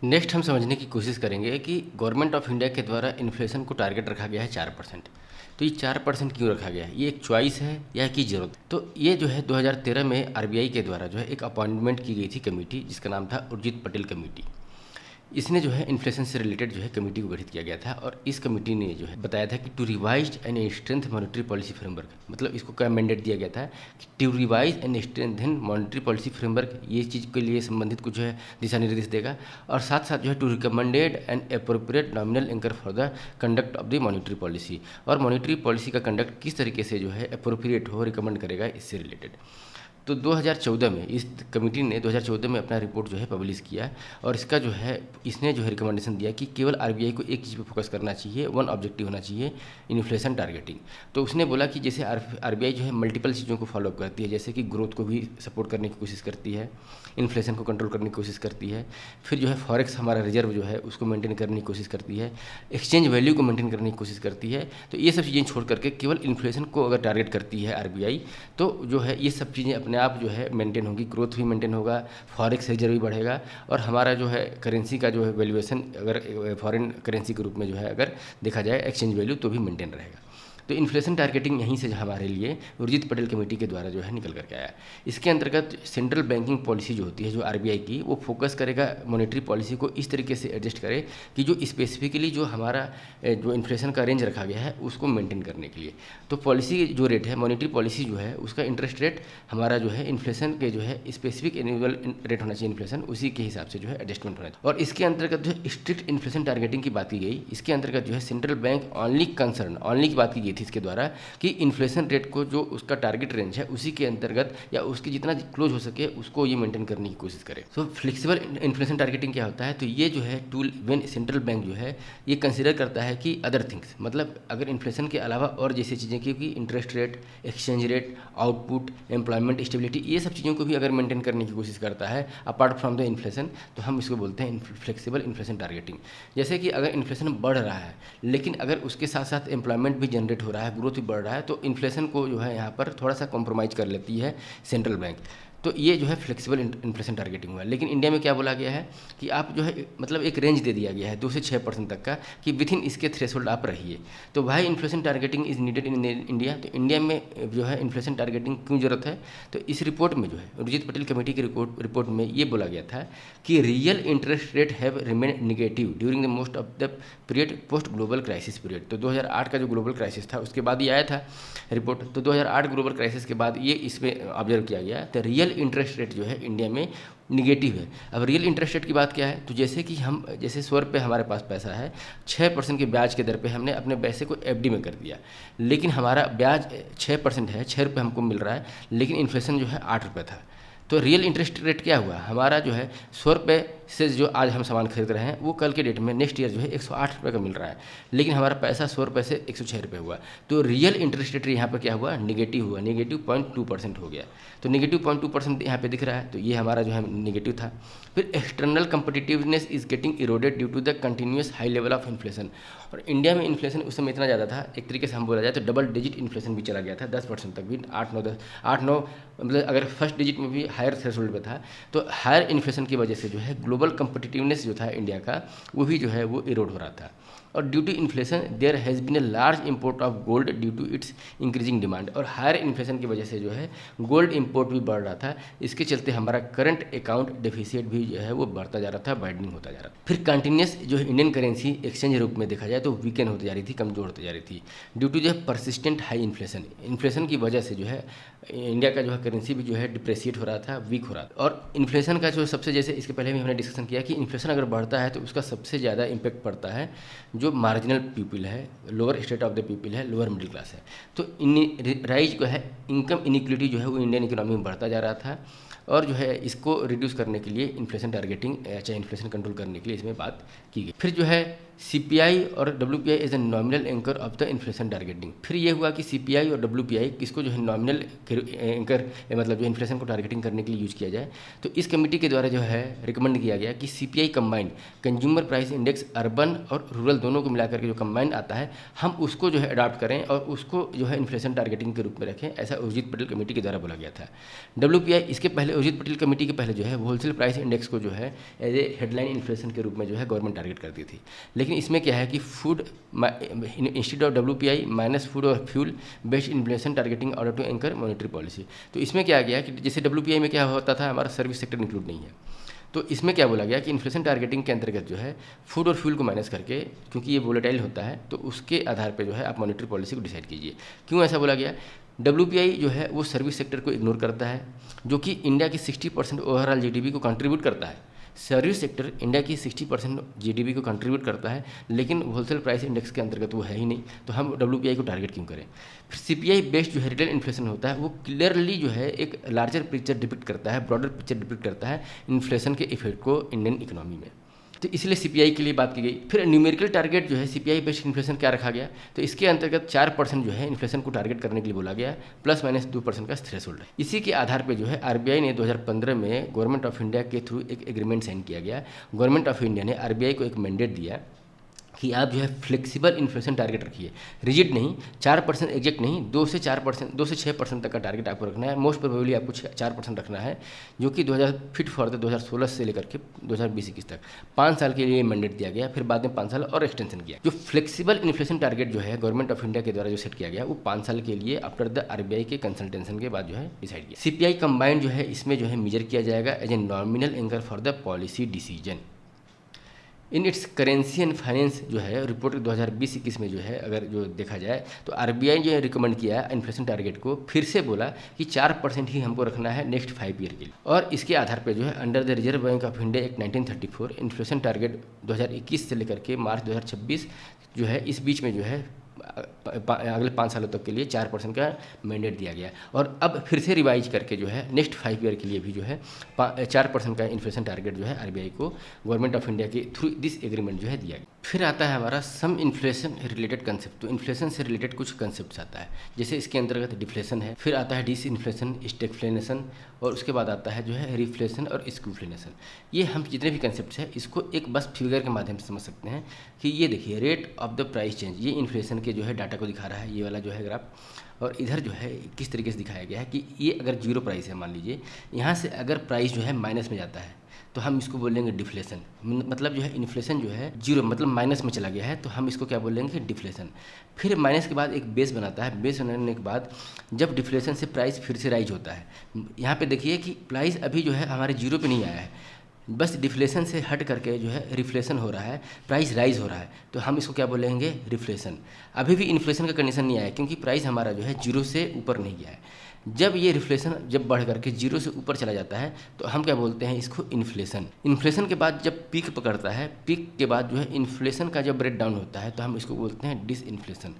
Next हम समझने की कोशिश करेंगे कि गवर्नमेंट ऑफ इंडिया के द्वारा इन्फ्लेशन को टारगेट रखा गया है 4%। तो ये 4% क्यों रखा गया है? ये एक चॉइस है या की ज़रूरत? तो ये जो है 2013 में आरबीआई के द्वारा जो है एक अपॉइंटमेंट की गई थी कमेटी, जिसका नाम था उर्जित पटेल कमेटी। इसने जो है इन्फ्लेशन से रिलेटेड जो है कमेटी को गठित किया गया था और इस कमेटी ने जो है बताया था कि to revise and strength monetary policy framework, मतलब इसको क्या मैंडेट दिया गया था कि to revise and strengthen monetary policy framework, ये चीज़ के लिए संबंधित कुछ जो है दिशा निर्देश देगा और साथ साथ जो है to recommended and appropriate nominal anchor for the conduct of the monetary policy, और मॉनेटरी पॉलिसी का कंडक्ट किस तरीके से जो है अप्रोप्रिएट हो, रिकमेंड करेगा इससे रिलेटेड। तो 2014 में इस कमेटी ने 2014 में अपना रिपोर्ट जो है पब्लिश किया और इसका जो है इसने जो है रिकमेंडेशन दिया कि केवल आरबीआई को एक चीज़ पे फोकस करना चाहिए, वन ऑब्जेक्टिव होना चाहिए, इन्फ्लेशन टारगेटिंग। तो उसने बोला कि जैसे आरबीआई जो है मल्टीपल चीज़ों को फॉलो करती है, जैसे कि ग्रोथ को भी सपोर्ट करने की कोशिश करती है, इन्फ्लेशन को कंट्रोल करने की कोशिश करती है, फिर जो है फॉरेक्स हमारा रिजर्व जो है उसको मेंटेन करने की कोशिश करती है, एक्सचेंज वैल्यू को मेंटेन करने की कोशिश करती है। तो ये सब चीज़ें छोड़ करके केवल इन्फ्लेशन को अगर टारगेट करती है आरबीआई, तो जो है ये सब चीज़ें अपने आप जो है मेंटेन होगी, ग्रोथ भी मेंटेन होगा, फॉरेक्स रिजर्व भी बढ़ेगा और हमारा जो है करेंसी का जो है वैल्यूएशन अगर फॉरेन करेंसी के रूप में जो है अगर देखा जाए एक्सचेंज वैल्यू तो भी मेंटेन रहेगा। तो इन्फ्लेशन टारगेटिंग यहीं से हमारे लिए उर्जित पटेल कमेटी के द्वारा जो है निकल करके आया। इसके अंतर्गत सेंट्रल बैंकिंग पॉलिसी जो होती है जो आरबीआई की, वो फोकस करेगा मॉनेटरी पॉलिसी को इस तरीके से एडजस्ट करे कि जो स्पेसिफिकली जो हमारा जो इन्फ्लेशन का रेंज रखा गया है उसको मेंटेन करने के लिए। तो पॉलिसी जो रेट है, मॉनेटरी पॉलिसी जो है उसका इंटरेस्ट रेट हमारा जो है इन्फ्लेशन के जो है स्पेसिफिक एनुअल रेट होना चाहिए इन्फ्लेशन, उसी के हिसाब से जो है एडजस्टमेंट होना चाहिए। और इसके अंतर्गत जो है स्ट्रिक्ट इन्फ्लेशन टारगेटिंग की बात की गई। इसके अंतर्गत जो है central bank only concern, only की बात की गई थी इसके द्वारा कि इन्फ्लेशन रेट को जो उसका टारगेट रेंज है उसी के अंतर्गत या उसकी जितना क्लोज हो सके उसको ये मेंटेन करने की कोशिश करे। सो फ्लेक्सिबल इन्फ्लेशन टारगेटिंग क्या होता है? तो ये जो है टूल व्हेन सेंट्रल बैंक जो है ये कंसीडर करता है कि अदर थिंग्स, मतलब अगर इन्फ्लेशन के अलावा और जैसी चीज़ें, क्योंकि interest rate, exchange rate, output, employment stability, ये सब चीज़ों को भी अगर मेंटेन करने की कोशिश करता है अपार्ट फ्रॉम द इन्फ्लेशन, तो हम इसको बोलते हैं फ्लेक्सिबल इन्फ्लेशन टारगेटिंग। जैसे कि अगर इन्फ्लेशन बढ़ रहा है लेकिन अगर उसके साथ साथ एम्प्लॉयमेंट भी जनरेट हो रहा है, ग्रोथ भी बढ़ रहा है, तो इन्फ्लेशन को जो है यहाँ पर थोड़ा सा कॉम्प्रोमाइज़ कर लेती है सेंट्रल बैंक। तो ये जो है फ्लेक्सिबल इन्फ्लेशन टारगेटिंग हुआ। लेकिन इंडिया में क्या बोला गया है कि आप जो है मतलब एक रेंज दे दिया गया है 2 से 6% तक का कि विथ इन इसके थ्रेशोल्ड आप रहिए। तो why inflation targeting is needed in India? तो इंडिया में जो है इन्फ्लेशन टारगेटिंग क्यों जरूरत है? तो इस रिपोर्ट में जो है उर्जित पटेल कमेटी की रिपोर्ट में ये बोला गया था कि real interest rate have remain negative during the most of the period post global crisis period. तो 2008 का जो ग्लोबल क्राइसिस था उसके बाद ये आया था रिपोर्ट। तो 2008 ग्लोबल क्राइसिस के बाद ये इसमें ऑब्जर्व किया गया। तो रियल इंटरेस्ट रेट जो है इंडिया में निगेटिव है। अब रियल इंटरेस्ट रेट की बात क्या है? तो जैसे कि हम जैसे 100 रुपये हमारे पास पैसा है, 6% के ब्याज के दर पे हमने अपने पैसे को एफडी में कर दिया, लेकिन हमारा ब्याज 6% है, 6 रुपये हमको मिल रहा है, लेकिन इन्फ्लेशन जो है 8 रुपये था। तो रियल इंटरेस्ट रेट क्या हुआ? हमारा जो है 100 रुपये से जो आज हम सामान खरीद रहे हैं वो कल के डेट में नेक्स्ट ईयर जो है 108 रुपये का मिल रहा है, लेकिन हमारा पैसा 100 रुपये से 106 रुपये हुआ। तो रियल इंटरेस्ट रेट यहाँ पर क्या हुआ? निगेटिव हुआ, निगेटिव 0.2% हो गया। तो निगेटिव 0.2% यहाँ पे दिख रहा है, तो ये हमारा जो है निगेटिव था। फिर external competitiveness is getting eroded due to the continuous high level of inflation. और इंडिया में इन्फ्लेशन उस समय इतना ज़्यादा था, एक तरीके से हम बोला जाए तो डबल डिजिट इन्फ्लेशन भी चला गया था, 10% तक भी, 8-9 मतलब अगर फर्स्ट डिजिट में भी हायर थ्रेशोल्ड पे था। तो हायर इन्फ्लेशन की वजह से जो है ग्लोबल कम्पिटिटिवनेस जो था इंडिया का वो भी जो है वो इरोड हो रहा था। और due to inflation there has been a large import of gold due to its increasing demand. और हायर इन्फ्लेशन की वजह से जो है गोल्ड इंपोर्ट भी बढ़ रहा था, इसके चलते हमारा करंट अकाउंट डेफिसिट भी जो है वो बढ़ता जा रहा था, वाइडनिंग होता जा रहा था। फिर कंटिन्यूस जो इंडियन करेंसी एक्सचेंज रूप में देखा जाए तो वीकेन होती जा रही थी, कमजोर होती जा रही थी ड्यू टू जो है परसिस्टेंट हाई इन्फ्लेशन। इन्फ्लेशन की वजह से जो है इंडिया का जो है करेंसी भी जो है डिप्रेसिएट हो रहा था, वीक हो रहा था। और इन्फ्लेशन का जो सबसे, जैसे इसके पहले भी हमने डिस्कशन किया कि इन्फ्लेशन अगर बढ़ता है तो उसका सबसे ज़्यादा इम्पैक्ट पड़ता है जो मार्जिनल पीपल है, lower state of the people है, लोअर मिडिल क्लास है। तो राइज जो है इनकम इनिक्विटी जो है वो इंडियन इकोनॉमी में बढ़ता जा रहा था और जो है इसको रिड्यूस करने के लिए इन्फ्लेशन टारगेटिंग चाहे इन्फ्लेशन कंट्रोल करने के लिए इसमें बात की गई। फिर जो है सीपीआई और WPI as a nominal anchor of the inflation targeting. फिर ये हुआ कि सीपीआई और डब्ल्यूपीआई किसको जो है नॉमिनल एंकर मतलब जो इन्फ्लेशन को टारगेटिंग करने के लिए यूज़ किया जाए, तो इस कमेटी के द्वारा जो है रिकमेंड किया गया कि CPI combined consumer price index urban और रूरल दोनों को मिलाकर के जो कंबाइंड आता है, हम उसको जो है अडॉप्ट करें और उसको जो है इन्फ्लेशन टारगेटिंग के रूप में रखें, ऐसा उर्जित पटेल कमेटी के द्वारा बोला गया था। डब्ल्यूपीआई इसके पहले उर्जित पटेल कमेटी के पहले जो है होलसेल प्राइस इंडेक्स को जो है एज ए हेडलाइन इन्फ्लेशन के रूप में जो है गवर्नमेंट टारगेट करती थी। लेकिन इसमें क्या है कि food institute of WPI minus food और fuel based inflation targeting order to anchor monetary policy. तो इसमें क्या गया कि जैसे डब्ल्यूपीआई में क्या होता था, हमारा सर्विस सेक्टर इंक्लूड नहीं है, तो इसमें क्या बोला गया कि इन्फ्लेशन टारगेटिंग के अंतर्गत जो है फूड और फ्यूल को माइनस करके, क्योंकि ये वोलेटाइल होता है, तो उसके आधार पे जो है आप मॉनेटरी पॉलिसी को डिसाइड कीजिए। क्यों ऐसा बोला गया? डब्ल्यूपीआई जो है वो सर्विस सेक्टर को इग्नोर करता है, जो कि इंडिया की 60% ओवरऑल जीडीपी को कंट्रीब्यूट करता है। सर्विस सेक्टर इंडिया की 60% जीडीपी को कंट्रीब्यूट करता है, लेकिन होलसेल प्राइस इंडेक्स के अंतर्गत वो है ही नहीं, तो हम डब्ल्यूपीआई को टारगेट क्यों करें? फिर सीपीआई बेस्ड जो है रिटेल इन्फ्लेशन होता है, वो क्लियरली जो है एक लार्जर पिक्चर डिपिक्ट करता है, ब्रॉडर पिक्चर डिपिक्ट करता है इन्फ्लेशन के इफेक्ट को इंडियन इकोनॉमी में। तो इसलिए सीपीआई के लिए बात की गई। फिर न्यूमेरिकल टारगेट जो है सीपीआई बेस्ड इन्फ्लेशन क्या रखा गया, तो इसके अंतर्गत 4% जो है इन्फ्लेशन को टारगेट करने के लिए बोला गया, ±2% का थ्रेशोल्ड है। इसी के आधार पे जो है आरबीआई ने 2015 में गवर्नमेंट ऑफ इंडिया के थ्रू एक एग्रीमेंट साइन किया गया। गवर्नमेंट ऑफ इंडिया ने आरबीआई को एक मैंडेट दिया कि आप जो है फ्लेक्सिबल इन्फ्लेशन टारगेट रखिए, रिजिड नहीं, 4% एग्जैक्ट नहीं, 2 से 6% तक का टारगेट आपको रखना है। मोस्ट प्रोबेबली आपको 4% रखना है, जो कि 2000 फिट फॉर द 2016 से लेकर के 2020-21 तक 5 साल के लिए मैंडेट दिया गया। फिर बाद में 5 साल और एक्सटेंशन किया। जो फ्लेक्सिबल इन्फ्लेशन टारगेट जो है गवर्नमेंट ऑफ इंडिया के द्वारा जो सेट किया गया, वो 5 साल के लिए आफ्टर द आरबीआई के कंसल्टेशन के बाद जो है डिसाइड किया। सीपीआई कंबाइंड जो है इसमें जो है मेजर किया जाएगा as a nominal anchor for the policy decision in its currency and finance जो है रिपोर्ट 2020-21 में जो है अगर जो देखा जाए, तो आरबीआई जो है रिकमेंड किया इन्फ्लेशन टारगेट को, फिर से बोला कि 4% ही हमको रखना है नेक्स्ट 5 ईयर के लिए। और इसके आधार पर जो है under the Reserve bank of India act 1934 inflation target 2021 से लेकर के मार्च 2026 जो है इस बीच में जो है अगले 5 सालों तक के लिए 4% का मैंडेट दिया गया। और अब फिर से रिवाइज करके जो है नेक्स्ट 5 ईयर के लिए भी जो है 4% का इन्फ्लेशन टारगेट जो है आरबीआई को गवर्नमेंट ऑफ इंडिया के थ्रू दिस एग्रीमेंट जो है दिया गया। फिर आता है हमारा सम इन्फ्लेशन रिलेटेड कंसेप्ट। तो इन्फ्लेशन से रिलेटेड कुछ कंसेप्ट आता है, जैसे इसके अंतर्गत डिफ्लेशन है, फिर आता है डिसइन्फ्लेशन, स्टैग्फ्लेशन, और उसके बाद आता है जो है रिफ्लेशन और स्क्यूफ्लेशन। ये हम जितने भी कंसेप्ट हैं इसको एक बस फिगर के माध्यम से समझ सकते हैं कि ये देखिए rate of the price change, ये इन्फ्लेशन के जो है डाटा को दिखा रहा है, ये वाला जो है ग्राफ। और इधर जो है किस तरीके से दिखाया गया है कि ये अगर जीरो प्राइस है, मान लीजिए यहाँ से अगर प्राइस जो है माइनस में जाता है तो हम इसको बोलेंगे डिफ्लेशन। मतलब जो है इन्फ्लेशन जो है जीरो मतलब माइनस में चला गया है, तो हम इसको क्या बोलेंगे? डिफ्लेशन। फिर माइनस के बाद एक बेस बनाता है, बेस बनाने के बाद जब डिफ्लेशन से प्राइस फिर से राइज होता है, यहाँ पे देखिए कि प्राइस अभी जो है हमारे जीरो पे नहीं आया है, बस डिफ्लेशन से हट करके जो है रिफ्लेशन हो रहा है, प्राइस राइज हो रहा है, तो हम इसको क्या बोलेंगे? रिफ्लेशन। अभी भी इन्फ्लेशन का कंडीशन नहीं आया क्योंकि प्राइस हमारा जो है जीरो से ऊपर नहीं गया है। जब ये रिफ्लेशन जब बढ़ करके जीरो से ऊपर चला जाता है तो हम क्या बोलते हैं? इसको इन्फ्लेशन। इन्फ्लेशन के बाद जब पीक पकड़ता है, पीक के बाद जो है इन्फ्लेशन का जब ब्रेक डाउन होता है तो हम इसको बोलते हैं डिसइन्फ्लेशन।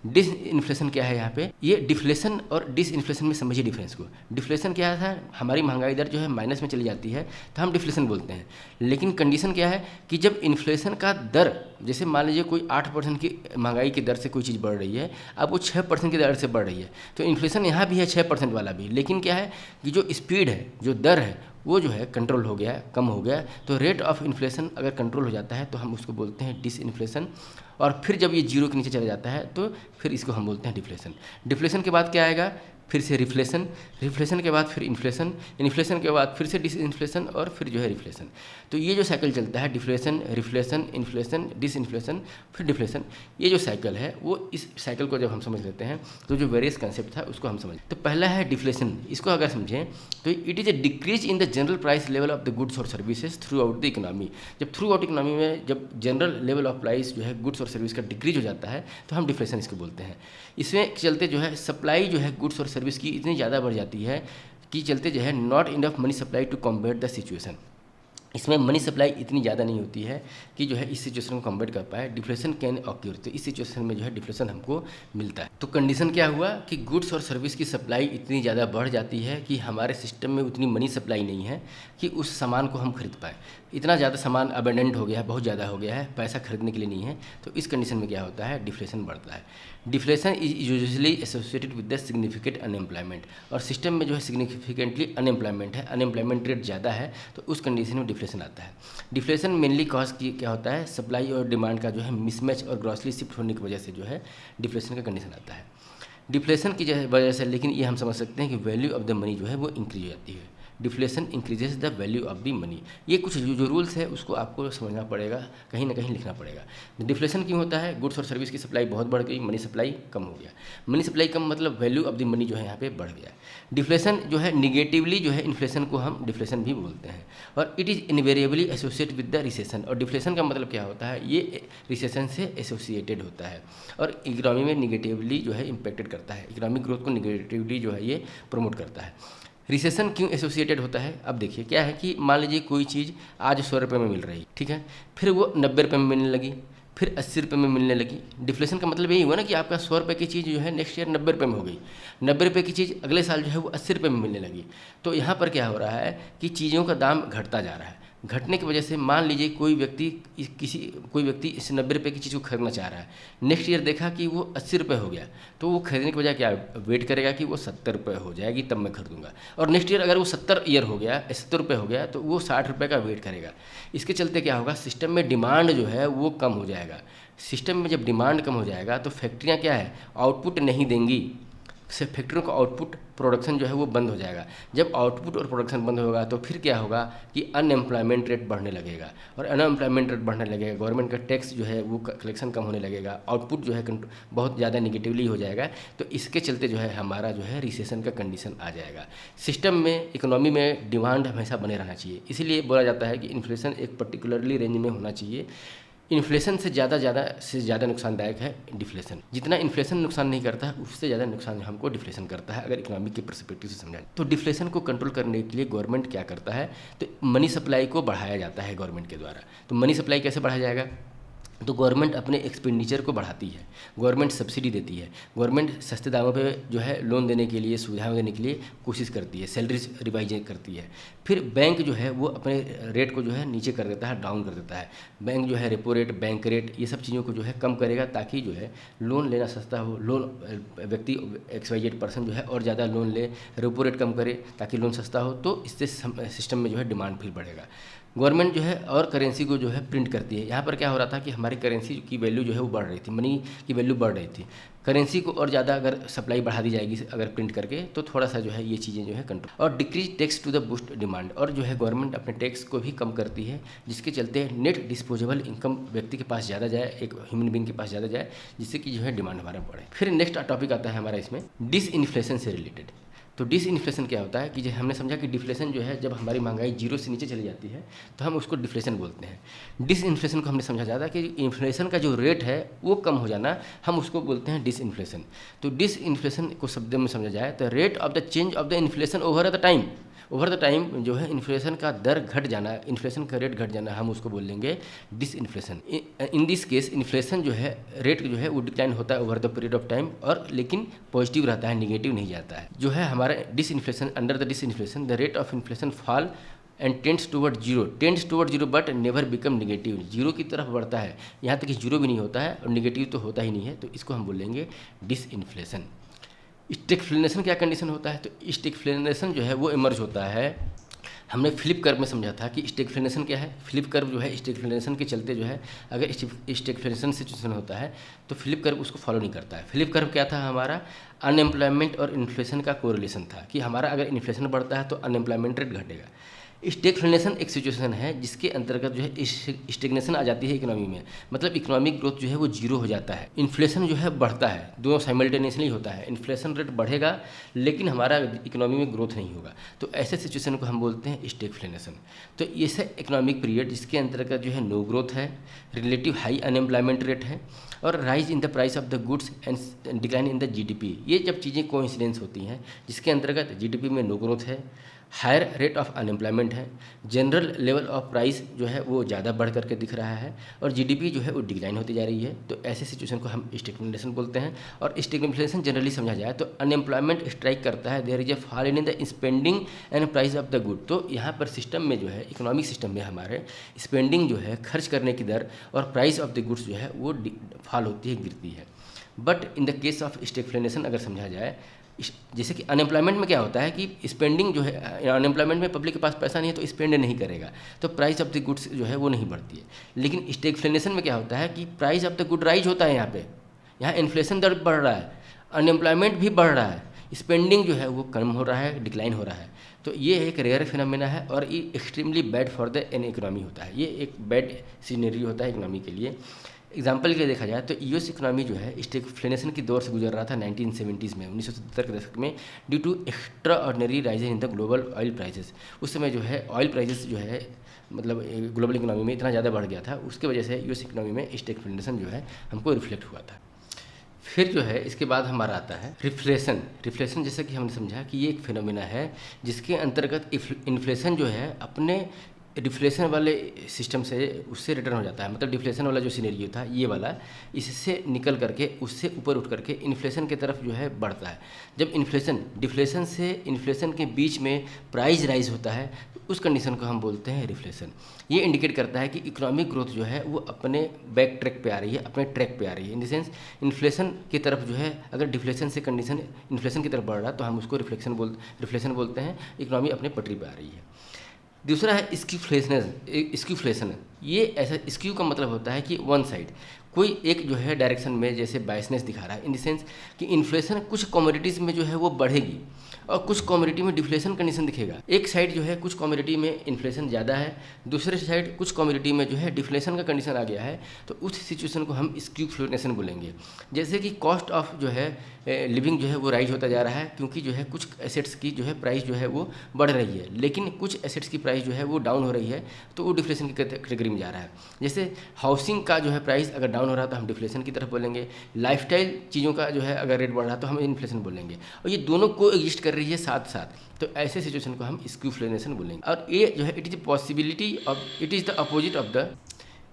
डिसइन्फ्लेशन क्या है? यहाँ पे ये डिफ्लेशन और डिसइन्फ्लेशन में समझिए डिफरेंस को। डिफ्लेशन क्या था? हमारी महंगाई दर जो है माइनस में चली जाती है तो हम डिफ्लेशन बोलते हैं। लेकिन कंडीशन क्या है कि जब इन्फ्लेशन का दर, जैसे मान लीजिए कोई 8% की महंगाई की दर से कोई चीज़ बढ़ रही है, अब वो 6% की दर से बढ़ रही है, तो इन्फ्लेशन यहाँ भी है 6% वाला भी, लेकिन क्या है कि जो स्पीड है, जो दर है, वो जो है कंट्रोल हो गया, कम हो गया। तो रेट ऑफ इन्फ्लेशन अगर कंट्रोल हो जाता है तो हम उसको बोलते हैं डिसइन्फ्लेशन। और फिर जब ये जीरो के नीचे चला जाता है तो फिर इसको हम बोलते हैं डिफ्लेशन। डिफ्लेशन के बाद क्या आएगा? फिर से रिफ्लेशन, रिफ्लेशन के बाद फिर इन्फ्लेशन, इन्फ्लेशन के बाद फिर से डिसइन्फ्लेशन और फिर जो है रिफ्लेशन। तो ये जो साइकिल चलता है डिफ्लेशन, रिफ्लेशन, इन्फ्लेशन, डिसइन्फ्लेशन, फिर डिफ्लेशन, ये जो साइकिल है वो इस साइकिल को जब हम समझ लेते हैं तो जो वेरियस कंसेप्ट था उसको हम समझ। तो पहला है डिफ्लेशन। इसको अगर समझें तो it is a decrease in the general price level of the goods और services throughout the economy. जब थ्रू आउट इकोनॉमी में जब जनरल लेवल ऑफ प्राइस जो है गुड्स और सर्विस का डिक्रीज हो जाता है तो हम डिफ्लेशन इसको बोलते हैं। इसमें चलते जो है सप्लाई जो है गुड्स और सर्विस की इतनी ज़्यादा बढ़ जाती है कि चलते जो है not enough money supply to combat the situation. इसमें मनी सप्लाई इतनी ज़्यादा नहीं होती है कि जो है इस सिचुएशन को कम्बेट कर पाए। डिफ्लेशन कैन ऑक्यूर, तो इस सिचुएशन में जो है डिफ्लेशन हमको मिलता है। तो कंडीशन क्या हुआ कि गुड्स और सर्विस की सप्लाई इतनी ज़्यादा बढ़ जाती है कि हमारे सिस्टम में उतनी मनी सप्लाई नहीं है कि उस सामान को हम खरीद पाए। इतना ज़्यादा सामान अबेंडेंट हो गया है, बहुत ज़्यादा हो गया है, पैसा खरीदने के लिए नहीं है। तो इस कंडीशन में क्या होता है, डिफ्लेशन बढ़ता है। Deflation is usually associated with the significant unemployment, और सिस्टम में जो है सिग्निफिकेंटली अनएम्प्लॉयमेंट है, अनएम्प्लॉयमेंट रेट ज़्यादा है, तो उस कंडीशन में डिफ्लेशन आता है। डिफ्लेशन मेनली कॉज की क्या होता है, सप्लाई और डिमांड का जो है मिसमैच और ग्रॉसली शिफ्ट होने की वजह से जो है डिफ्लेशन का कंडीशन आता है। डिफ्लेशन की वजह से लेकिन ये हम समझ सकते हैं कि वैल्यू ऑफ द मनी जो है वो इंक्रीज हो जाती है। Deflation increases the value of the money. ये कुछ जो रूल्स है उसको आपको समझना पड़ेगा, कहीं ना कहीं लिखना पड़ेगा। डिफ्लेशन क्यों होता है, गुड्स और सर्विस की सप्लाई बहुत बढ़ गई, मनी सप्लाई कम हो गया। मनी सप्लाई कम मतलब वैल्यू ऑफ द मनी जो है यहाँ पे बढ़ गया। डिफ्लेशन जो है निगेटिवली जो है इन्फ्लेशन को हम डिफ्लेशन भी बोलते हैं, और it is invariably associate with the recession. और डिफ्लेशन का मतलब क्या होता है, ये रिसेशन से एसोसिएटेड होता है और इकोनॉमी में निगेटिवली जो है इम्पेक्टेड करता है, इकोनॉमिक ग्रोथ को निगेटिवली जो है ये प्रमोट करता है। रिसेशन क्यों एसोसिएटेड होता है, अब देखिए क्या है कि मान लीजिए कोई चीज़ आज 100 रुपये में मिल रही, ठीक है, फिर वो 90 रुपये में मिलने लगी, फिर 80 रुपये में मिलने लगी। डिफ्लेशन का मतलब यही हुआ ना कि आपका 100 रुपये की चीज़ जो है नेक्स्ट ईयर 90 रुपये में हो गई, 90 रुपये की चीज़ अगले साल जो है वो 80 रुपये में मिलने लगी। तो यहाँ पर क्या हो रहा है कि चीज़ों का दाम घटता जा रहा है। घटने की वजह से मान लीजिए कोई व्यक्ति इस 90 रुपये की चीज़ को खरीदना चाह रहा है, नेक्स्ट ईयर देखा कि वो 80 रुपये हो गया, तो वो खरीदने की बजाय क्या वेट करेगा कि वो 70 रुपये हो जाएगी तब मैं खरीदूंगा। और नेक्स्ट ईयर अगर वो 70 हो गया, 70 रुपये हो गया, तो वो 60 रुपये का वेट करेगा। इसके चलते क्या होगा, सिस्टम में डिमांड जो है वो कम हो जाएगा। सिस्टम में जब डिमांड कम हो जाएगा तो फैक्ट्रियाँ क्या है, आउटपुट नहीं देंगी, से फैक्ट्रियों का आउटपुट प्रोडक्शन जो है वो बंद हो जाएगा। जब आउटपुट और प्रोडक्शन बंद होगा तो फिर क्या होगा कि अनएम्प्लॉयमेंट रेट बढ़ने लगेगा, और अनएम्प्लॉयमेंट रेट बढ़ने लगेगा, गवर्नमेंट का टैक्स जो है वो कलेक्शन कम होने लगेगा, आउटपुट जो है बहुत ज़्यादा निगेटिवली हो जाएगा। तो इसके चलते जो है हमारा जो है रिसेशन का कंडीशन आ जाएगा। सिस्टम में, इकोनॉमी में डिमांड हमेशा बने रहना चाहिए, इसीलिए बोला जाता है कि इन्फ्लेशन एक पर्टिकुलरली रेंज में होना चाहिए। इन्फ्लेशन से ज़्यादा नुकसानदायक है डिफ्लेशन। जितना इन्फ्लेशन नुकसान नहीं करता है उससे ज़्यादा नुकसान हमको डिफ्लेशन करता है, अगर इकोनॉमिक के पर्सपेक्टिव से समझाएं। तो डिफ्लेशन को कंट्रोल करने के लिए गवर्नमेंट क्या करता है, तो मनी सप्लाई को बढ़ाया जाता है गवर्नमेंट के द्वारा। तो मनी सप्लाई कैसे बढ़ाया जाएगा, तो गवर्नमेंट अपने एक्सपेंडिचर को बढ़ाती है, गवर्नमेंट सब्सिडी देती है, गवर्नमेंट सस्ते दामों पे जो है लोन देने के लिए, सुविधाएं देने के लिए कोशिश करती है, सैलरीज रिवाइज करती है। फिर बैंक जो है वो अपने रेट को जो है नीचे कर देता है, डाउन कर देता है। बैंक जो है रेपो रेट, बैंक रेट, ये सब चीज़ों को जो है कम करेगा ताकि जो है लोन लेना सस्ता हो। लोन व्यक्ति XYZ पर्सन जो है और ज़्यादा लोन ले, रेपो रेट कम करे ताकि लोन सस्ता हो, तो इससे सिस्टम में जो है डिमांड फिर बढ़ेगा। गवर्नमेंट जो है और करेंसी को जो है प्रिंट करती है। यहाँ पर क्या हो रहा था कि हमारी करेंसी की वैल्यू जो है वो बढ़ रही थी, मनी की वैल्यू बढ़ रही थी। करेंसी को और ज़्यादा अगर सप्लाई बढ़ा दी जाएगी अगर प्रिंट करके, तो थोड़ा सा जो है ये चीज़ें जो है कंट्रोल। और decrease tax to the boost demand, और जो है गवर्नमेंट अपने टैक्स को भी कम करती है, जिसके चलते नेट डिस्पोजेबल इनकम व्यक्ति के पास ज़्यादा जाए, एक ह्यूमन बीइंग के पास ज़्यादा जाए, जिससे कि जो है डिमांड हमारा बढ़े। फिर नेक्स्ट टॉपिक आता है हमारा इसमें डिसइन्फ्लेशन से रिलेटेड। तो डिसइन्फ्लेशन क्या होता है कि जैसे हमने समझा कि डिफ्लेशन जो है जब हमारी महंगाई 0 से नीचे चली जाती है तो हम उसको डिफ्लेशन बोलते हैं। डिसइन्फ्लेशन को हमने समझा जाता है कि इन्फ्लेशन का जो रेट है वो कम हो जाना, हम उसको बोलते हैं डिसइन्फ्लेशन। तो डिसइन्फ्लेशन को शब्द में समझा जाए तो rate of the change of the inflation over the time जो है इन्फ्लेशन का दर घट जाना, इन्फ्लेशन का रेट घट जाना, हम उसको बोल लेंगे disinflation. In this case inflation जो है रेट जो है वो डिक्लाइन होता है over the period of time, और लेकिन पॉजिटिव रहता है, निगेटिव नहीं जाता है। जो है हमारा disinflation, under the disinflation the rate of inflation fall and tends toward zero but never become negative. Zero की तरफ बढ़ता है, यहाँ तक कि जीरो भी नहीं होता है और निगेटिव तो होता ही नहीं है, तो इसको हम बोलेंगे डिसइन्फ्लेशन। स्टैगफ्लेशन क्या कंडीशन होता है, तो स्टैगफ्लेशन जो है वो इमर्ज होता है। हमने फ्लिप कर्व में समझा था कि स्टैगफ्लेशन क्या है। फ्लिप कर्व जो है स्टैगफ्लेशन के चलते जो है अगर स्टैगफ्लेशन सिचुएशन होता है तो फ्लिप कर्व उसको फॉलो नहीं करता है। फ्लिप कर्व क्या था, हमारा अनएम्प्लॉयमेंट और इन्फ्लेशन का कोरिलेशन था कि हमारा अगर इन्फ्लेशन बढ़ता है तो अनएम्प्लॉयमेंट रेट घटेगा। स्टैगफ्लेशन एक सिचुएशन है जिसके अंतर्गत जो है स्टेगनेशन आ जाती है इकोनॉमी में, मतलब इकोनॉमिक ग्रोथ जो है वो जीरो हो जाता है, इन्फ्लेशन जो है बढ़ता है, दोनों साइमल्टेनियसली होता है। इन्फ्लेशन रेट बढ़ेगा लेकिन हमारा इकोनॉमी में ग्रोथ नहीं होगा, तो ऐसे सिचुएशन को हम बोलते हैं स्टैगफ्लेशन। तो ऐसे इकोनॉमिक पीरियड जिसके अंतर्गत जो है नो ग्रोथ है, रिलेटिव हाई अनएम्प्लॉयमेंट रेट है, और rise in the price of the goods and decline in the GDP। ये जब चीज़ें कोइंसिडेंस होती हैं जिसके अंतर्गत GDP में नो ग्रोथ है, हायर रेट ऑफ अनएम्प्लॉयमेंट है, जनरल लेवल ऑफ प्राइस जो है वो ज़्यादा बढ़ करके दिख रहा है, और जीडीपी जो है वो डिक्लाइन होती जा रही है। तो ऐसे सिचुएशन को हम स्टैग्फ्लेशन बोलते हैं। और स्टैग्फ्लेशन जनरली समझा जाए तो अनएम्प्लॉयमेंट स्ट्राइक करता है, there is a fall in the spending and price of the good. तो यहाँ पर सिस्टम में जो है, इकोनॉमिक सिस्टम में हमारे स्पेंडिंग जो है, खर्च करने की दर, और प्राइस ऑफ द गुड्स जो है वो फॉल होती है, गिरती है। But in the case of stagflation अगर समझा जाए, जैसे कि अनएम्प्लॉयमेंट में क्या होता है कि स्पेंडिंग जो है, अनएम्प्लॉयमेंट में पब्लिक के पास पैसा नहीं है तो स्पेंड नहीं करेगा, तो प्राइस ऑफ द गुड्स जो है वो नहीं बढ़ती है। लेकिन स्टैग्फ्लेशन में क्या होता है कि price of the good rise होता है, यहाँ इन्फ्लेशन दर बढ़ रहा है, अनएम्प्लॉयमेंट भी बढ़ रहा है, स्पेंडिंग जो है वो कम हो रहा है, डिक्लाइन हो रहा है। तो ये एक रेयर फिनोमेना है, और ये extremely bad for the an economy होता है। ये एक बैड सीनरी होता है इकोनॉमी के लिए। एग्जाम्पल के लिए देखा जाए तो यूएस इकोनॉमी जो है स्टैग्फ्लेशन की दौर से गुजर रहा था 1970s में, 1970 के दशक में, due to extraordinary raises in the global oil prices. उस समय जो है ऑयल प्राइसेस जो है मतलब ग्लोबल इकोनॉमी में इतना ज़्यादा बढ़ गया था, उसके वजह से यूएस इकोनॉमी में स्टैग्फ्लेशन जो है हमको रिफ्लेक्ट हुआ था। फिर जो है इसके बाद हमारा आता है रिफ्लेशन। रिफ्लेशन जैसे कि हमने समझा कि ये एक फिनोमेना है जिसके अंतर्गत इन्फ्लेशन जो है अपने डिफ्लेशन वाले सिस्टम से उससे रिटर्न हो जाता है। मतलब डिफ्लेशन वाला जो सिनेरियो था ये वाला, इससे निकल करके उससे ऊपर उठ करके इन्फ्लेशन की तरफ जो है बढ़ता है। जब इन्फ्लेशन डिफ्लेशन से इन्फ्लेशन के बीच में प्राइस राइज होता है तो उस कंडीशन को हम बोलते हैं रिफ्लेशन। ये इंडिकेट करता है कि इकोनॉमिक ग्रोथ जो है वो अपने बैक ट्रैक पे आ रही है, अपने ट्रैक पे आ रही है। इन द सेंस इन्फ्लेशन की तरफ जो है, अगर डिफ्लेशन से कंडीशन इन्फ्लेशन की तरफ बढ़ रहा है तो हम उसको रिफ्लेक्शन बोलते हैं, इकोनॉमी अपने पटरी पे आ रही है। दूसरा है स्क्यूफ्लेशन। ये ऐसा, स्क्यू का मतलब होता है कि वन साइड, कोई एक जो है डायरेक्शन में जैसे बायसनेस दिखा रहा है, इन द सेंस कि इन्फ्लेशन कुछ कमोडिटीज़ में जो है वो बढ़ेगी और कुछ कमोडिटी में डिफ्लेशन कंडीशन दिखेगा। एक साइड जो है कुछ कमोडिटी में इन्फ्लेशन ज़्यादा है, दूसरे साइड कुछ कमोडिटी में जो है डिफ्लेशन का कंडीशन आ गया है, तो उस सिचुएशन को हम स्क्यूफ्लेशन बोलेंगे। जैसे कि कॉस्ट ऑफ जो है लिविंग जो है वो राइज होता जा रहा है, क्योंकि जो है कुछ एसेट्स की जो है प्राइस जो है वो बढ़ रही है, लेकिन कुछ एसेट्स की प्राइस जो है वो डाउन हो रही है, तो वो डिफ्लेशन की कैटेगरी में जा रहा है। जैसे हाउसिंग का जो है प्राइस अगर डाउन हो रहा है तो हम डिफ्लेशन की तरफ बोलेंगे, लाइफस्टाइल चीज़ों का जो है अगर रेट बढ़ रहा है तो हम इन्फ्लेशन बोलेंगे, और ये दोनों को एग्जिस्ट कर रही है साथ साथ, तो ऐसे सिचुएशन को हम स्क्यूफ्लेशन बोलेंगे। और ये जो है it is possibility of, it is the opposite of the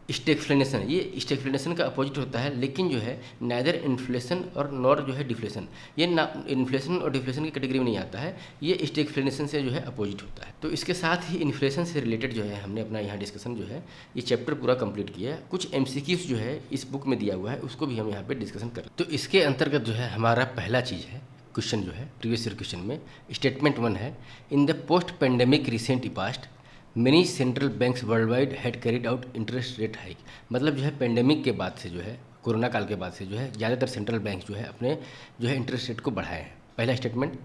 stagflation. ये स्टैग्फ्लेशन का अपोजिट होता है, लेकिन जो है नाइदर इन्फ्लेशन और नॉर जो है डिफ्लेशन, ये ना इन्फ्लेशन और डिफ्लेशन की कैटेगरी में नहीं आता है, ये स्टैग्फ्लेशन से जो है अपोजिट होता है। तो इसके साथ ही इन्फ्लेशन से रिलेटेड जो है हमने अपना यहाँ डिस्कशन जो है ये चैप्टर पूरा कंप्लीट किया है। कुछ MCQs जो है इस बुक में दिया हुआ है उसको भी हम यहाँ पे डिस्कशन करें। तो इसके अंतर्गत जो है हमारा पहला चीज़ है, क्वेश्चन जो है प्रीवियस ईयर क्वेश्चन में स्टेटमेंट 1 है, in the post pandemic recent past many central banks world wide had carried out interest rate hike. मतलब जो है पेंडेमिक के बाद से जो है, कोरोना काल के बाद से जो है ज़्यादातर सेंट्रल बैंक जो है अपने जो है इंटरेस्ट रेट को बढ़ाए हैं, पहला स्टेटमेंट।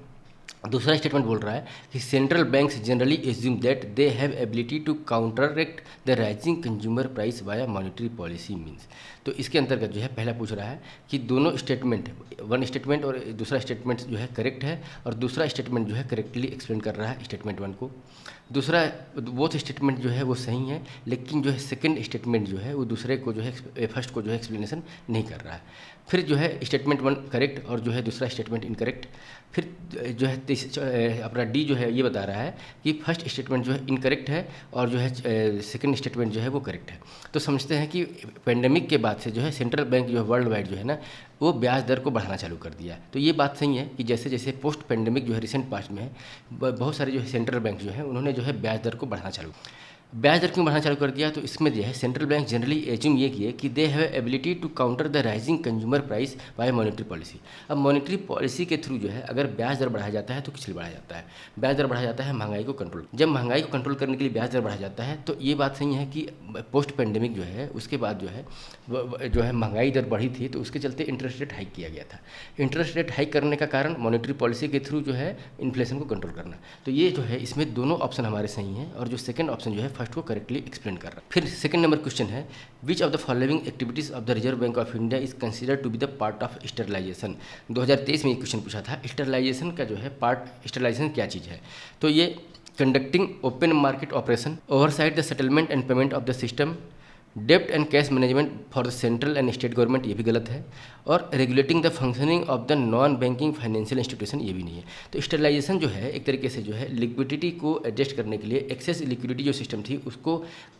दूसरा स्टेटमेंट बोल रहा है कि central banks generally assume that they have ability to counteract the rising consumer price via monetary policy means. तो इसके अंतर्गत जो है पहला पूछ रहा है कि दोनों स्टेटमेंट, वन स्टेटमेंट और दूसरा स्टेटमेंट जो है करेक्ट है, और दूसरा स्टेटमेंट जो है करेक्टली एक्सप्लेन कर रहा है स्टेटमेंट 1 को। दूसरा बोथ स्टेटमेंट जो है वो सही है, लेकिन जो है सेकंड स्टेटमेंट जो है वो दूसरे को जो है फर्स्ट को जो है एक्सप्लेनेशन नहीं कर रहा है। फिर जो है स्टेटमेंट 1 करेक्ट और जो है दूसरा स्टेटमेंट इनकरेक्ट। फिर जो है अपना डी जो है ये बता रहा है कि फर्स्ट स्टेटमेंट जो है इनकरेक्ट है और जो है सेकंड स्टेटमेंट जो है वो करेक्ट है। तो समझते हैं कि पेंडेमिक के बाद से जो है सेंट्रल बैंक जो है वर्ल्ड वाइड जो है ना वो ब्याज दर को बढ़ाना चालू कर दिया। तो ये बात सही है कि जैसे जैसे पोस्ट पेंडेमिक जो है रिसेंट पास्ट में है, बहुत सारे जो है सेंट्रल बैंक जो है उन्होंने जो है ब्याज दर को बढ़ाना चालू, ब्याज दर क्यों बढ़ाना चालू कर दिया, तो इसमें जो है सेंट्रल बैंक जनरली एज्यूम ये किए कि they have ability to counter the rising consumer price by monetary policy. अब मॉनेटरी पॉलिसी के थ्रू जो है अगर ब्याज दर बढ़ाया जाता है तो किस लिए बढ़ाया जाता है, ब्याज दर बढ़ाया जाता है महंगाई को कंट्रोल। जब महंगाई को कंट्रोल करने के लिए ब्याज दर बढ़ाया जाता है तो ये बात सही है कि पोस्ट पेंडेमिक जो है उसके बाद जो है महंगाई दर बढ़ी थी, तो उसके चलते इंटरेस्ट रेट हाइक किया गया था। इंटरेस्ट रेट हाइक करने का कारण मॉनेटरी पॉलिसी के थ्रू जो है इन्फ्लेशन को कंट्रोल करना। तो ये जो है इसमें दोनों ऑप्शन हमारे सही हैं, और जो सेकंड ऑप्शन जो है फर्स्ट को करेक्टली एक्सप्लेन कर रहा है। फिर सेकंड नंबर क्वेश्चन है, which of the following activities of the Reserve bank of India is considered to be the part of sterilisation. 2023 में ये क्वेश्चन पूछा था, स्टरलाइजेशन का जो है पार्ट, स्टरलाइजेशन क्या चीज़ है, तो ये conducting open market operation, oversight the settlement and payment of the system, डेप्ट and cash management for the central and state government, ये भी गलत है। और regulating the functioning of the non banking financial institution, ये भी नहीं है। तो स्टेबलाइजेशन जो है एक तरीके से जो है लिक्विडिटी को एडजस्ट करने के लिए, एक्सेस लिक्विडिटी जो सिस्टम थी उसको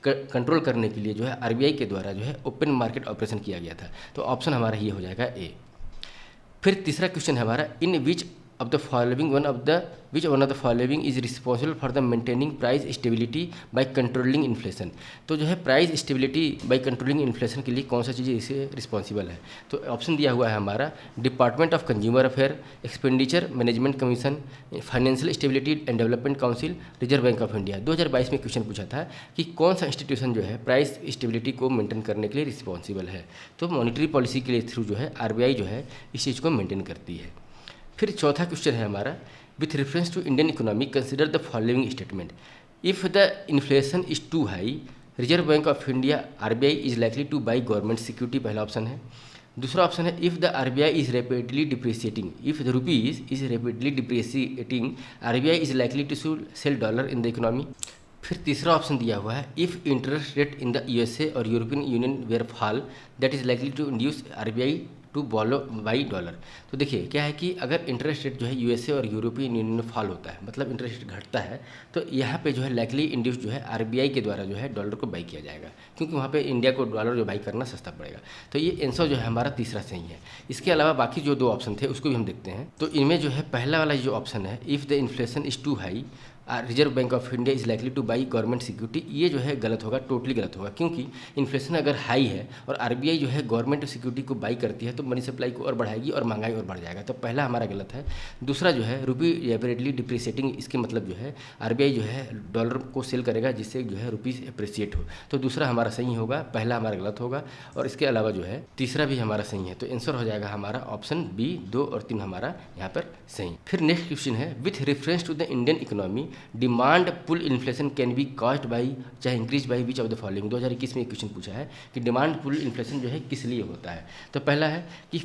कंट्रोल करने के लिए जो है आरबीआई के द्वारा जो है ओपन मार्केट ऑपरेशन किया गया था। तो ऑप्शन हमारा ये हो जाएगा ए। फिर तीसरा क्वेश्चन है हमारा, इन विच of the following which one of the following is responsible for the maintaining price stability by controlling inflation। तो जो है price stability by controlling inflation के लिए कौन सा चीज़ इसे रिस्पॉन्सिबल है। तो ऑप्शन दिया हुआ है हमारा department of consumer affair, expenditure management commission, financial stability and development council, reserve bank of India. 2022 में क्वेश्चन पूछा था कि कौन सा इंस्टीट्यूशन जो है प्राइस स्टेबिलिटी को मेंटेन करने के लिए रिस्पॉन्सिबल है। तो मॉनिटरी पॉलिसी के लिए थ्रू जो है आरबीआई जो है इस चीज़ को मेंटेन करती है। फिर चौथा क्वेश्चन है हमारा, with reference to Indian economy consider the following statement. If the inflation is too high, reserve bank of India RBI is likely to buy government security, पहला ऑप्शन है। दूसरा ऑप्शन है, if the RBI is rapidly depreciating, if the rupees is rapidly depreciating, RBI is likely to sell dollar in the economy. फिर तीसरा option दिया हुआ है, if interest rate in the USA और European Union where fall that is likely to induce RBI to borrow buy dollar. तो देखिए क्या है कि अगर इंटरेस्ट रेट जो है यूएसए और यूरोपियन यूनियन में फॉल होता है, मतलब इंटरेस्ट रेट घटता है, तो यहाँ पे जो है लाइकली इंड्यूस जो है आरबीआई के द्वारा जो है डॉलर को बाई किया जाएगा, क्योंकि वहाँ पे इंडिया को डॉलर जो बाई करना सस्ता पड़ेगा। तो ये आंसर जो है हमारा तीसरा सही है। इसके अलावा बाकी जो दो ऑप्शन थे उसको भी हम देखते हैं। तो इनमें जो है पहला वाला जो ऑप्शन है, if the inflation is too high reserve bank of India is likely to buy government security, ये जो है गलत होगा, टोटली गलत होगा। क्योंकि इन्फ्लेशन अगर हाई है और आरबीआई जो है गवर्नमेंट सिक्योरिटी को बाई करती है तो मनी सप्लाई को और बढ़ाएगी और महंगाई और बढ़ जाएगा। तो पहला हमारा गलत है। दूसरा जो है रुपी रैपिडली डिप्रिसिएटिंग, इसके मतलब जो है आरबीआई जो है डॉलर को सेल करेगा जिससे जो है रुपीज़ अप्रिसिएट हो। तो दूसरा हमारा सही होगा, पहला हमारा गलत होगा। और इसके अलावा जो है तीसरा भी हमारा सही है। तो आंसर हो जाएगा हमारा ऑप्शन बी, 2 और 3 हमारा यहाँ पर सही। फिर नेक्स्ट क्वेश्चन है, with reference to the Indian economy demand pull inflation can be caused by चाहे increase by which of the following. 2021 में एक क्वेश्चन पूछा है कि डिमांड पुल इन्फ्लेशन जो है किस लिए होता है। तो पहला है कि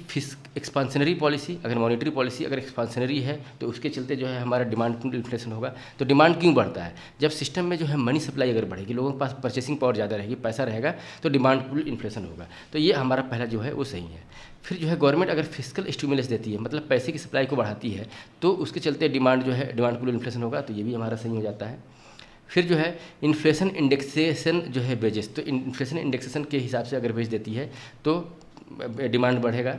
एक्सपांशनरी पॉलिसी, अगर मॉनिटरी पॉलिसी अगर एक्सपांशनरी है तो उसके चलते जो है हमारा डिमांड पुल इन्फ्लेशन होगा। तो डिमांड क्यों बढ़ता है, जब सिस्टम में जो है मनी सप्लाई अगर बढ़ेगी, लोगों के पास परचेसिंग पावर ज़्यादा रहेगी, पैसा रहेगा, तो डिमांड पुल इन्फ्लेशन होगा। तो ये हमारा पहला जो है वो सही है। फिर जो है गवर्नमेंट अगर फिजिकल स्टिमुलस देती है, मतलब पैसे की सप्लाई को बढ़ाती है, तो उसके चलते डिमांड जो है डिमांड पुल इन्फ्लेशन होगा। तो ये भी हमारा सही हो जाता है। फिर जो है इन्फ्लेशन इंडेक्सेशन जो है वेजेस, तो इन्फ्लेशन इंडेक्सेशन के हिसाब से अगर वेज देती है तो डिमांड बढ़ेगा।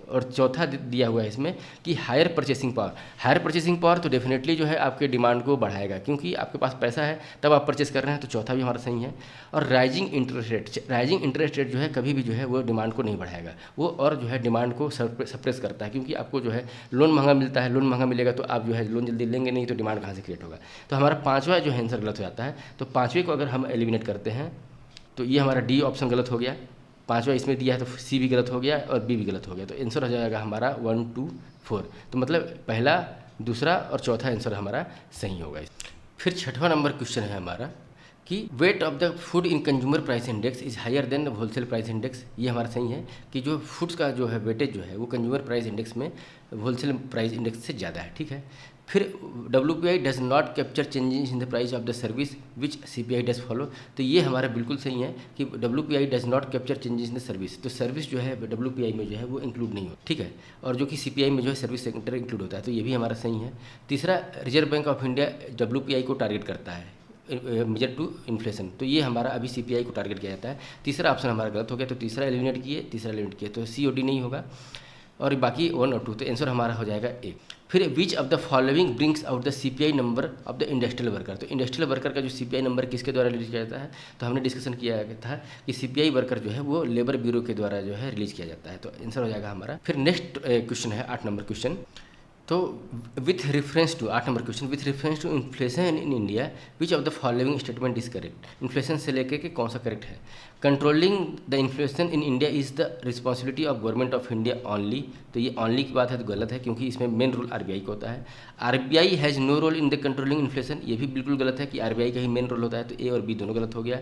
और चौथा दिया हुआ है इसमें कि higher purchasing power, higher purchasing power तो डेफिनेटली जो है आपके डिमांड को बढ़ाएगा, क्योंकि आपके पास पैसा है तब आप परचेस कर रहे हैं। तो चौथा भी हमारा सही है। और rising interest rate, rising interest rate जो है कभी भी जो है वो डिमांड को नहीं बढ़ाएगा, वो और जो है डिमांड को सप्रेस करता है, क्योंकि आपको जो है लोन महंगा मिलता है, लोन महंगा मिलेगा तो आप जो है लोन जल्दी लेंगे नहीं, तो डिमांड कहाँ से क्रिएट होगा। तो हमारा पाँचवा जो है आंसर गलत हो जाता है। तो पाँचवें को अगर हम एलिमिनेट करते हैं तो ये हमारा डी ऑप्शन गलत हो गया, पाँचवा इसमें दिया है तो सी भी गलत हो गया और बी भी गलत हो गया। तो आंसर हो जाएगा हमारा 1, 2, 4। तो मतलब पहला, दूसरा और चौथा आंसर हमारा सही होगा। फिर छठवां नंबर क्वेश्चन है हमारा कि weight of the food in consumer price index is higher than the wholesale price index. ये हमारा सही है कि जो फूड्स का जो है वेटेज जो है वो कंज्यूमर प्राइस इंडेक्स में होलसेल प्राइस इंडेक्स से ज़्यादा है। ठीक है। फिर WPI does not capture changes in the price of the service which CPI does follow. तो ये हमारा बिल्कुल सही है कि WPI does not capture changes in the service. तो सर्विस जो है WPI में जो है वो इंक्लूड नहीं हो, ठीक है। और जो कि CPI में जो है सर्विस सेक्टर इंक्लूड होता है। तो ये भी हमारा सही है। तीसरा, reserve bank of India WPI को टारगेट करता है मेजर टू इन्फ्लेशन। तो ये हमारा अभी CPI को टारगेट किया जाता है। तीसरा ऑप्शन हमारा गलत हो गया, तो तीसरा एलिमिनेट किए, तीसरा एलिमिनेट किए, तो C और D नहीं होगा। और बाकी 1 और 2, तो आंसर हमारा हो जाएगा A। फिर विच of the following brings out the CPI number of the industrial worker. तो इंडस्ट्रियल वर्कर का जो CPI नंबर किसके द्वारा रिलीज किया जाता है, तो हमने डिस्कशन किया था कि CPI वर्कर जो है वो लेबर ब्यूरो के द्वारा जो है रिलीज किया जाता है। तो आंसर हो जाएगा हमारा। फिर नेक्स्ट क्वेश्चन है 8 नंबर क्वेश्चन। तो with reference to 8 number question, with reference to inflation in India which of the following statement is correct. Inflation से लेकर के कौन सा करेक्ट है। Controlling the inflation in India is the responsibility of government of India only. तो ये only की बात है तो गलत है, क्योंकि इसमें मेन रोल RBI का होता है। RBI has no role in the controlling inflation, ये भी बिल्कुल गलत है कि RBI का ही मेन रोल होता है। तो A और B दोनों गलत हो गया।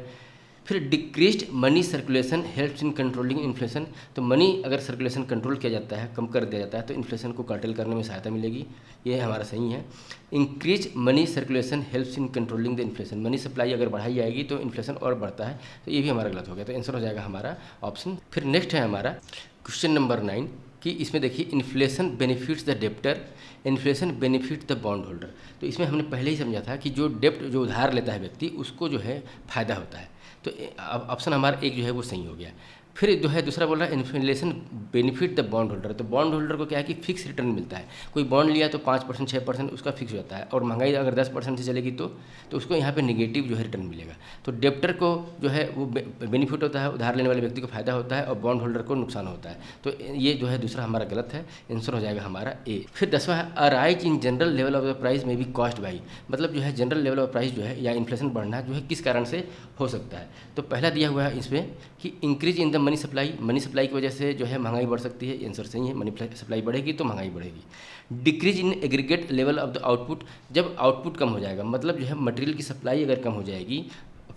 फिर decreased money circulation helps in controlling inflation, तो मनी अगर सर्कुलेशन कंट्रोल किया जाता है, कम कर दिया जाता है, तो इन्फ्लेशन को कंट्रोल करने में सहायता मिलेगी, ये हमारा सही है। Increase money circulation helps in controlling the inflation, money supply अगर बढ़ाई जाएगी तो इन्फ्लेशन और बढ़ता है, तो ये भी हमारा गलत हो गया, तो आंसर हो जाएगा हमारा ऑप्शन। फिर नेक्स्ट है हमारा क्वेश्चन नंबर 9 कि इसमें देखिए inflation benefits the debtor, inflation benefit the bond holder. तो इसमें हमने पहले ही समझा था कि जो डेप्ट जो उधार लेता है व्यक्ति उसको जो है फ़ायदा होता है, तो ऑप्शन हमारा एक जो है वो सही हो गया। फिर जो है दूसरा बोल रहा है inflation benefit the bond holder, तो बॉन्ड होल्डर को क्या है कि फिक्स रिटर्न मिलता है, कोई बॉन्ड लिया तो 5% 6% उसका फिक्स हो जाता है, और महंगाई अगर 10% से चलेगी तो उसको यहाँ पे नेगेटिव जो है रिटर्न मिलेगा। तो डेप्टर को जो है वो बेनिफिट होता है, उधार लेने वाले व्यक्ति को फायदा होता है, और बॉन्ड होल्डर को नुकसान होता है, तो ये जो है दूसरा हमारा गलत है, आंसर हो जाएगा हमारा ए। फिर 10वां है a rise in general level of the price में बी कॉस्ट बाई, मतलब जो है जनरल लेवल ऑफ प्राइस जो है या इन्फ्लेशन बढ़ना जो है किस कारण से हो सकता है। तो पहला दिया हुआ है इसमें कि increase in the money supply, money supply की वजह से जो है महंगाई बढ़ सकती है, आंसर सही है, मनी सप्लाई बढ़ेगी तो महंगाई बढ़ेगी। Decrease in aggregate level of the output, जब आउटपुट कम हो जाएगा, मतलब जो है मटेरियल की सप्लाई अगर कम हो जाएगी,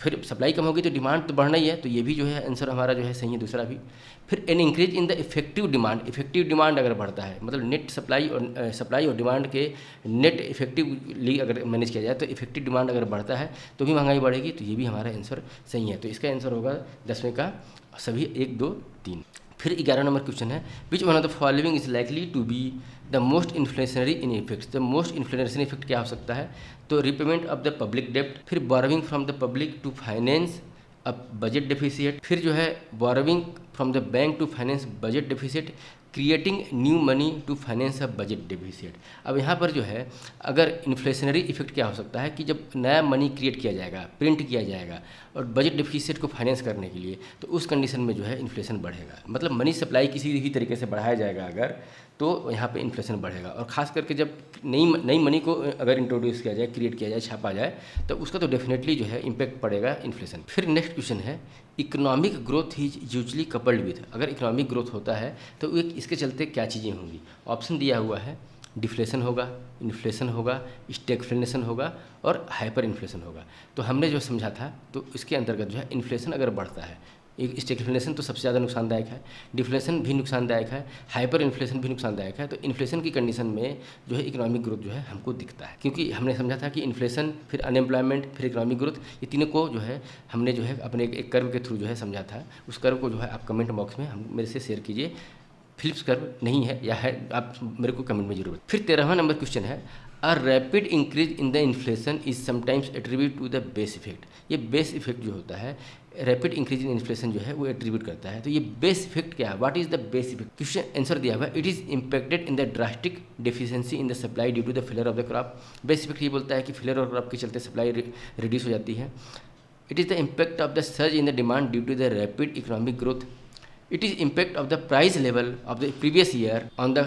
फिर सप्लाई कम होगी तो डिमांड तो बढ़ना ही है, तो ये भी जो है आंसर हमारा जो है सही है, दूसरा भी। फिर an increase in the effective demand, effective demand अगर बढ़ता है, मतलब नेट सप्लाई और डिमांड के नेट इफेक्टिवली अगर मैनेज किया जाए तो इफेक्टिव डिमांड अगर बढ़ता है तो भी महंगाई बढ़ेगी, तो ये भी हमारा आंसर सही है, तो इसका आंसर होगा 10वें का सभी 1 2 3। फिर 11 नंबर क्वेश्चन है which one of the following is likely to be the most inflationary in effects, the most inflationary effect क्या हो सकता है, तो रिपेमेंट ऑफ द पब्लिक डेप्ट, फिर borrowing from the public to finance a budget deficit, फिर जो है borrowing from the bank to finance budget deficit, creating new money to finance a budget deficit. अब यहाँ पर जो है अगर इन्फ्लेशनरी इफेक्ट क्या हो सकता है कि जब नया मनी क्रिएट किया जाएगा, प्रिंट किया जाएगा और बजट डेफिसिट को फाइनेंस करने के लिए, तो उस कंडीशन में जो है इन्फ्लेशन बढ़ेगा, मतलब मनी सप्लाई किसी भी तरीके से बढ़ाया जाएगा अगर, तो यहाँ पे इन्फ्लेशन बढ़ेगा, और ख़ास करके जब नई मनी को अगर इंट्रोड्यूस किया जाए, क्रिएट किया जाए, छापा जाए, तो उसका तो डेफिनेटली जो है इम्पैक्ट पड़ेगा इन्फ्लेशन। फिर नेक्स्ट क्वेश्चन है economic growth is usually coupled with, अगर इकोनॉमिक ग्रोथ होता है तो इसके चलते क्या चीज़ें होंगी, ऑप्शन दिया हुआ है डिफ्लेशन होगा, इन्फ्लेशन होगा, स्टैग्फ्लेशन होगा और हाइपर इन्फ्लेशन होगा। तो हमने जो समझा था तो इसके अंतर्गत जो है इन्फ्लेशन अगर बढ़ता है, एक स्टैग्फ्लेशन तो सबसे ज़्यादा नुकसानदायक है, डिफ्लेशन भी नुकसानदायक है, हाइपर इन्फ्लेशन भी नुकसानदायक है, तो इन्फ्लेशन की कंडीशन में जो है इकोनॉमिक ग्रोथ जो है हमको दिखता है, क्योंकि हमने समझा था कि इन्फ्लेशन फिर अनएम्प्लॉयमेंट फिर इकोनॉमिक ग्रोथ, ये तीनों को जो है हमने जो है अपने एक कर्व के थ्रू जो है समझा था, उस कर्व को जो है आप कमेंट बॉक्स में हम मेरे से शेयर कीजिए, फिलिप्स कर्व नहीं है या है आप मेरे को कमेंट में जरूर। फिर 13वां नंबर क्वेश्चन है a rapid increase in the inflation is sometimes attribute to the base effect, ये बेस इफेक्ट जो होता है रैपिड इंक्रीज इन इन्फ्लेशन जो है वो एट्रीब्यूट करता है, तो ये बेस इफेक्ट क्या है, what is the base effect, question answer दिया हुआ है it is impacted in the drastic deficiency in the supply due to the failure of the crop. Base effect ये बोलता है कि फेलियर ऑफ क्रॉप के चलते सप्लाई रिड्यूस हो जाती है। It is the impact of the surge in the demand due to the rapid economic growth. It is impact of the price level of the previous year on the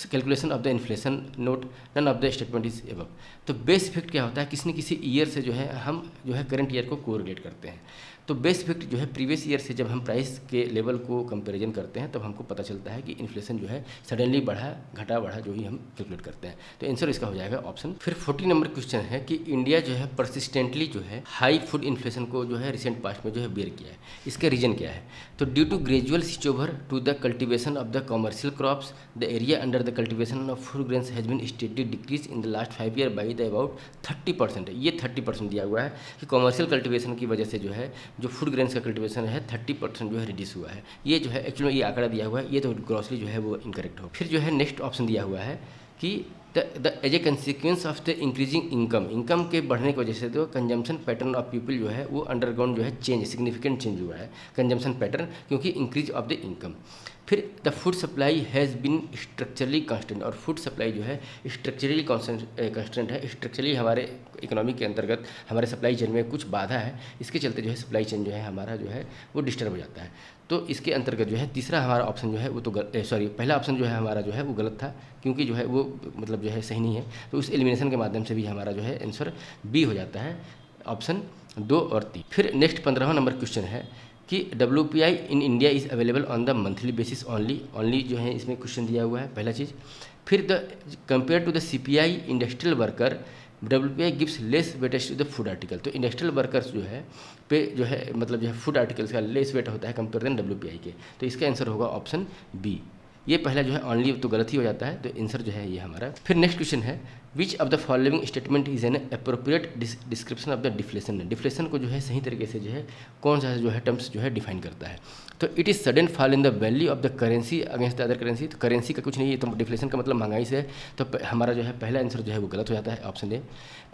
calculation of the inflation note. None of the statement is above. तो base effect क्या होता है, किसी न किसी year से जो है हम जो है करंट ईयर को कोरिलेट करते हैं, तो बेस इफेक्ट जो है प्रीवियस ईयर से जब हम प्राइस के लेवल को कंपैरिजन करते हैं तब हमको पता चलता है कि इन्फ्लेशन जो है सडनली बढ़ा घटा बढ़ा जो ही हम कैलकुलेट करते हैं, तो आंसर इसका हो जाएगा ऑप्शन। फिर 40 नंबर क्वेश्चन है कि इंडिया जो है परसिस्टेंटली जो है हाई फूड इन्फ्लेशन को जो है रिसेंट पास्ट में जो है बेयर किया है, इसका रीजन क्या है, तो due to gradual switch over to the cultivation of the commercial crops the area under the cultivation of food grains has been steadily decrease in the last 5 year by the about 30%। ये 30% दिया हुआ है कि commercial cultivation की वजह से जो है जो फूड ग्रेन्स का कल्टिवेशन है 30% जो है रिड्यूस हुआ है, ये जो है एक्चुअली ये आंकड़ा दिया हुआ है, ये तो ग्रॉसली जो है वो इनकरेक्ट हो। फिर जो है नेक्स्ट ऑप्शन दिया हुआ है कि as a consequence of the increasing income के बढ़ने की वजह से तो कंजम्पशन पैटर्न ऑफ पीपल जो है वो अंडरग्राउंड जो है चेंज सिग्निफिकेंट चेंज हुआ है कंजम्पशन पैटर्न, क्योंकि इंक्रीज ऑफ द इनकम। फिर the food supply has been structurally constant, और फूड सप्लाई जो है स्ट्रक्चरली कांस्टेंट है, स्ट्रक्चरली हमारे इकोनॉमी के अंतर्गत हमारे सप्लाई चेन में कुछ बाधा है, इसके चलते जो है सप्लाई चेन जो है हमारा जो है वो डिस्टर्ब हो जाता है, तो इसके अंतर्गत जो है तीसरा हमारा ऑप्शन जो है वो तो पहला ऑप्शन जो है हमारा जो है वो गलत था, क्योंकि जो है वो मतलब जो है सही नहीं है, तो उस एलिमिनेशन के माध्यम से भी हमारा जो है आंसर बी हो जाता है, ऑप्शन 2 और 3। फिर नेक्स्ट 15वां नंबर क्वेश्चन है कि WPI in India is available on the monthly basis only जो है इसमें क्वेश्चन दिया हुआ है पहला चीज़। फिर the compare to the CPI industrial worker WPI gives less weightage to the food article. तो इंडस्ट्रियल वर्कर्स जो है पे जो है मतलब जो है फूड आर्टिकल्स का लेस वेट होता है कंपेयर देन WPI के। तो इसका आंसर होगा ऑप्शन बी। ये पहला जो है ऑनली तो गलत ही हो जाता है, तो आंसर जो है ये हमारा। फिर नेक्स्ट क्वेश्चन है, which of the following statement is an appropriate description of the deflation. Deflation को जो है सही तरीके से जो है कौन सा जो है टर्म्स जो है डिफाइन करता है। तो it is sudden fall in the value of the currency against the other currency. तो करेंसी का कुछ नहीं है, तो डिफ्लेशन का मतलब महंगाई से है, तो हमारा जो है पहला आंसर जो है वो गलत हो जाता है, ऑप्शन ए।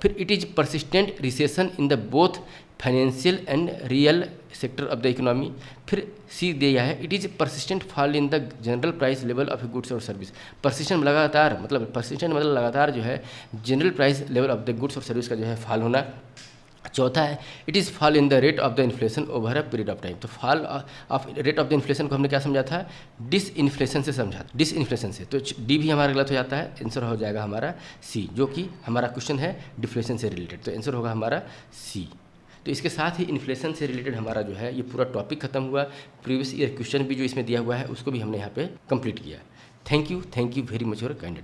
फिर it is persistent recession in the both financial and real sector of the economy. फिर सी दिया है, it is persistent fall in the general price level of goods और सर्विस। परसिस्टेंट लगातार मतलब परसिस्टेंट मतलब लगातार जो है general price level of the goods और सर्विस का जो है फॉल होना। चौथा है, it is fall in the rate of the inflation over a period of time. तो fall of rate of the inflation को हमने क्या समझा था, डिसइन्फ्लेशन से समझा, डिसइन्फ्लेशन से। तो डी भी हमारा गलत हो जाता है, आंसर हो जाएगा हमारा सी, जो कि हमारा क्वेश्चन है डिफ्लेशन से रिलेटेड, तो आंसर होगा हमारा सी। तो इसके साथ ही इन्फ्लेशन से रिलेटेड हमारा जो है ये पूरा टॉपिक खत्म हुआ। प्रीवियस ईयर क्वेश्चन भी जो इसमें दिया हुआ है उसको भी हमने यहाँ पे कंप्लीट किया। Thank you very much for kind.